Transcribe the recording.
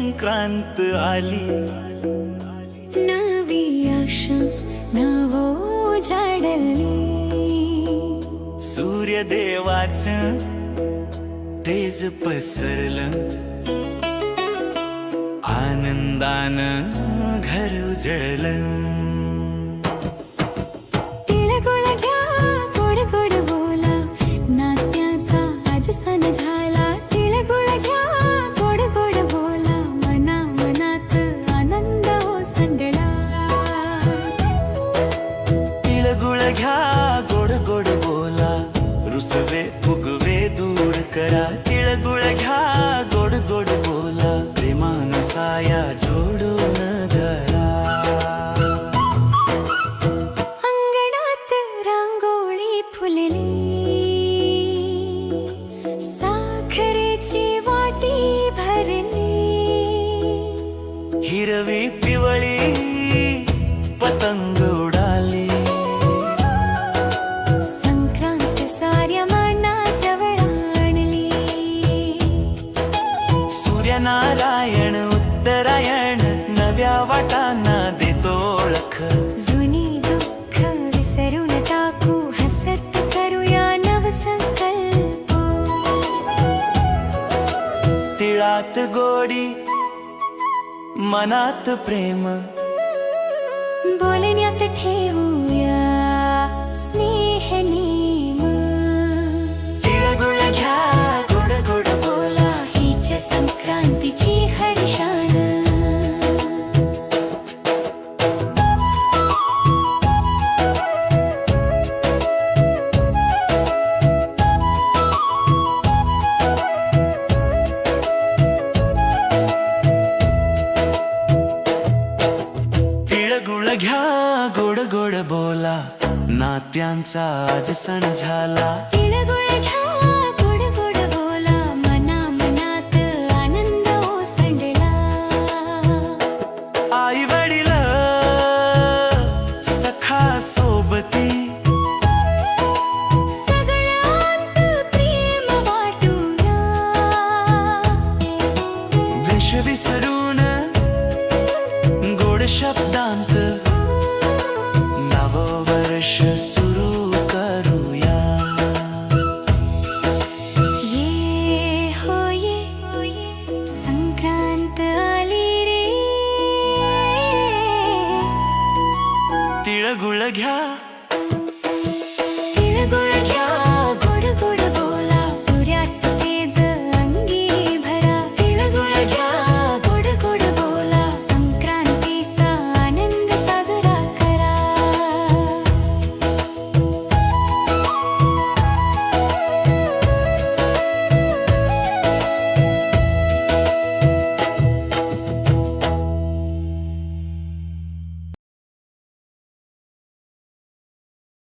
संक्रांत आली, नवी आशा नवो जाडली, सूर्यदेवाचं तेज पसरलं, आनंदानं घर उजळलं. तिळगुळ घ्या गोड गोड बोला, नात्याचा आज सण झाला. तिळगुळ घ्या गोड गोड बोला, मना मनात आनंद ओसंडला. तिळगुळ घ्या गोड गोड बोला, रुसवे फुगवे दूर करा. तिळगुळ घ्या गोड गोड बोला, प्रेमान साया जोडून धरा. अंगणात रांगोळी फुलली, साखरेची वाटी भरली. हिरवी पिवळी पतंग उडाली, संक्रांत साऱ्या मानाजवळ आणली. सूर्यनारायण उत्तरायण नव्या वाटांना देतो ओळख. जुनी दुःख विसरून टाकू, हसत करूया नवसंकल्प. तिळात गोडी मनात प्रेम, बोलण्यात ठेवूया स्नेह नेम. तिळगुळ घ्या गोड गोड बोला, हीच संक्रांतीची हरशाण. तिळगुळ घ्या गोड गोड बोला, नात्यांचा आज सण झाला. तिळगुळ घ्या गोड गोड बोला, मना मनात आनंद ओसंडला. आई वडील सखा सोबती, सगळ्यांत प्रेम वाटूया. विष विसरून गोड शब्दांत नव वर्ष सुरू करूया. ये हो ये संक्रांत आली रे. तिळगुळ घ्या